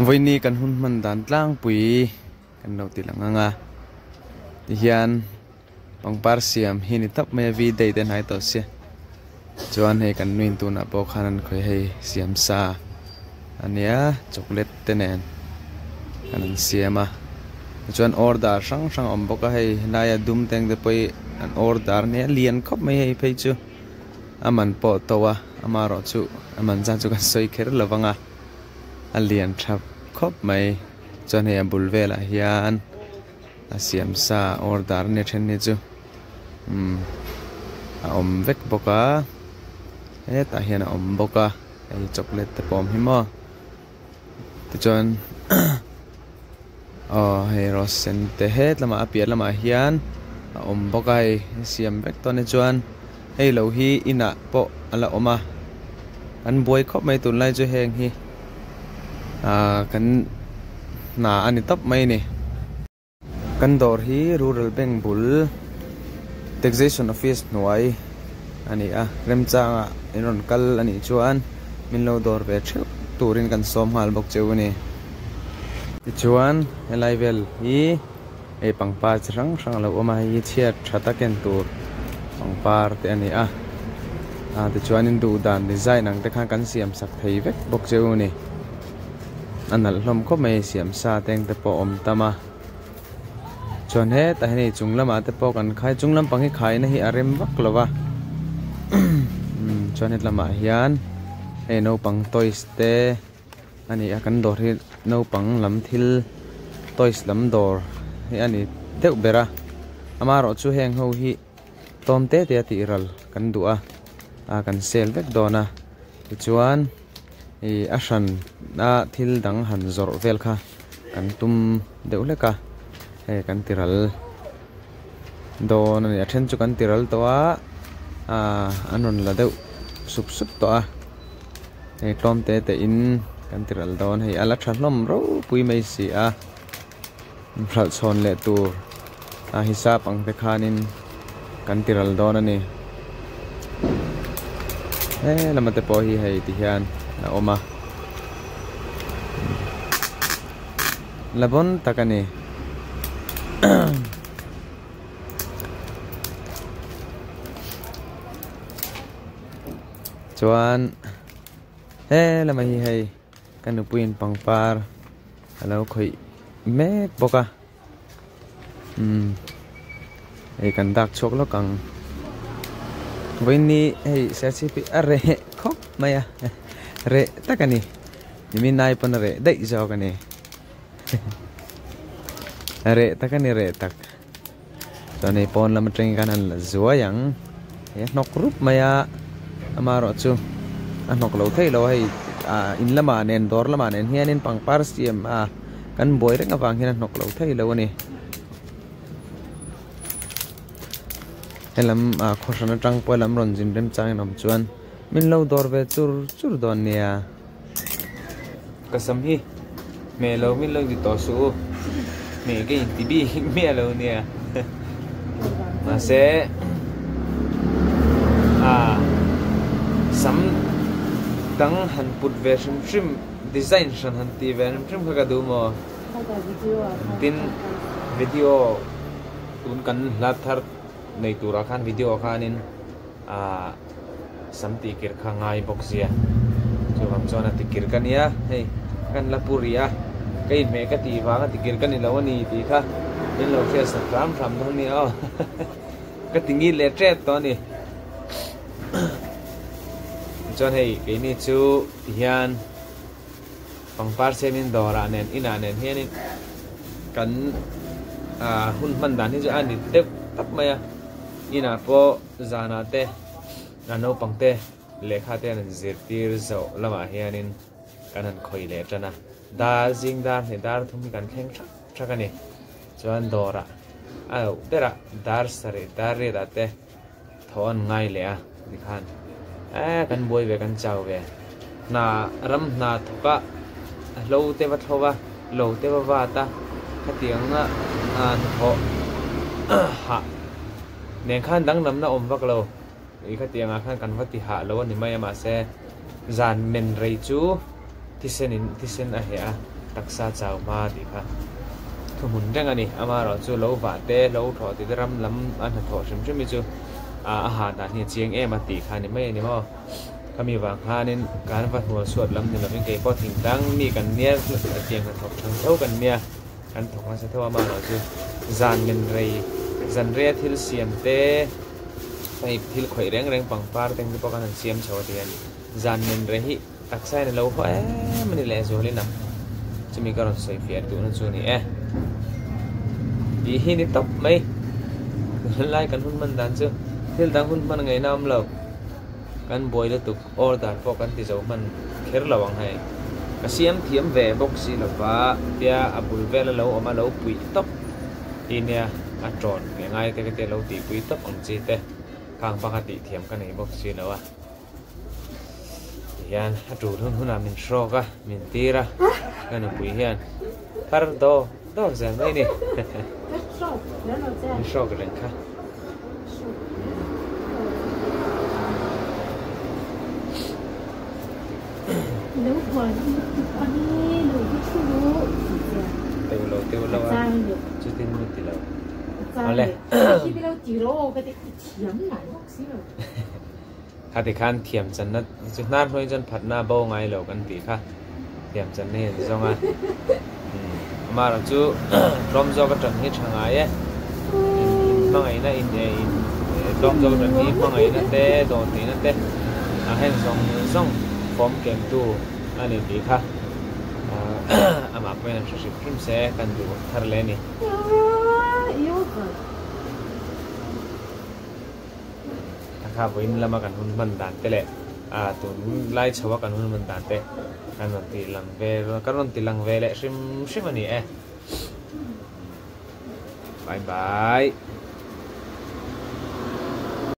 với ni cần hun man dan tlang pui kan no ti lang anga ti hian pangpar siam hini tap me vi dei den hai to se chuan he kan nuin tu na po khanan khoi hei siam sa ania chocolate tenen kanan siama chuan order sang sang om boka hei naya dum teng de poi an order ne lian khop mai hei phei chu aman po towa amaro chu aman cha chu kan soi kher lawanga alian thap khop mai chuan he bulvela hian asiam sa order ne then ni chu a om vek boka e ta hian a om boka ei chocolate te pom hi mo ti chuan hei rosen te het lama apiat lama hian a om boka hei siam vek to ne chuan hei lo hi ina po ala oma an boi khop mai tun lai chu heng hi kan na ani top mai ni kan dor hi rural bank bul taxation office nuai ani rem changa inon kal ani chuan min lo dor ve theu turin kan som hal bok cheu ni ti chuan helai vel hi e pangpar chrang sang lo oma hi chiat thata ken tur pangpar te ani ti chuan in du dan design ang te khan kan siam sak thei vek bok cheu ni anal hlom ko mai siam sa teng te po om tama chuan he ta ni chunglama te po kan khai chunglam pang hi khai na hi arem vak lova chuan het lama hian he no pang toys te ani kan dor hi no pang lam thil toys lam dor hi ani deuh bera amaro chu heng ho hi tom te te ti ral kan du kan sel vek dona ti chuan ashan na thil dang han zor vel kha kan tum deuh leka he kan tiral don ani athen chu kan tiral to anon la deuh sup sup to he tom te te in kan tiral don hei ala thlom ro pui mai si phal chon le tur hisap ang te khanin kan tiral don ani lamate po hi hei ti hian na oma labon takani chuan lama hi hei kan puin pangpar alo khoi mek boka ei kan dak chok lo kang Vini hei sersipi are khop maya re takani nimi nai pon re dai jaw kani re takani re tak so nei pon lam tring kanan la zuwa yang nok rup maya amaro chu anok lo thei lo hei in lama nen dor lama nen hianin pangpar siam kan boi reng awang hian nok lo thei lo ni elam khoshana tang po lam ron jin rem chang nom chuan min lo dor ve chur don nia kasam hi me lo min lo di to su me ke ti bi me lo nia ma se sam dang han put version trim design shan han ti version trim ka du mo tin video tun kan la thar nei tura khan video khanin samti kir khangai boxia so ham chona tikir kania hei kan la puria kai me ka ti wa ka tikir kan lawani ti kha in lo khe sakram tham thon ni ka tingi le tre to ni chon hei ke ni chu hian pangpar semin dora nen ina nen hianin kan hun man dan hi chu ani te tap maya ina po zana te nano pangte lekha te an zirtir zo lama hianin kanan khoi le tana da jing dar ne dar thumi kan thleng thakani chuan dora au tera dar sare dar re da te thon ngai le dikhan kan boi ve kan chau ve na ram na thoka lo te wa thowa lo te wa ta khatiang an ho ha nen khan dang nam na om vak lo i khatiang khan kan vati ha lo ni mai ma se zan men rei chu tisen a he taksa chau ma ti kha thu mun reng ani ama ro chu lo wa te lo tho ti ram lam an tho shim shim mi chu a ha da ni chiang e ma ti kha ni mai ni mo kami wang hanin kan va hual suat lam ni lam ke po thing dang mi kan nia chiang kan thok thang thau kan nia kan thok ma sa thawa ma ro chu zan min rei zan re thil siam te ai thil khoi reng reng pang par teng po kan siam chaw ti an zan min re hi taksai ne lo ho mani le zo le na chumi karon soi fiat tu na chu ni bi hi ni top mai lai kan hun man dan chu thil dang hun man ngai nam lo kan boy le tuk or dar po kan ti zo man kher lawang hai ka siam thiam ve bok si la wa tia abul ve la lo ama lo pui top inia a tron nge ngai te lo ti pui top ang chi te kang pa ka ti thiam kan nei bok si lo wa yan a tu hun hun min shro ka min tira kan pui hian par do zan mai ni min shro ka len kha nếu mà anh lùi cái số tiêu lâu chứ tin một tỷ lâu khi cái lâu chỉ lô cái thiểm lại bốc xí rồi khá thì khan thiểm chân nó chút nát thôi chân phật na bao ngày lâu căn tỷ kha thiểm chân này do ngay mà là chú rom do cái trận hết hàng ngày ấy mang ngày này rom do cái trận hết mang ngày nó té đồ thì nó té hay dòng form kem tu ani ti kha ama pe na ship kim se kan du thar le ni kha boin lama kan hun man dan te le tun lai chawa kan hun man dan te kan ti lang ve le shim ani bye bye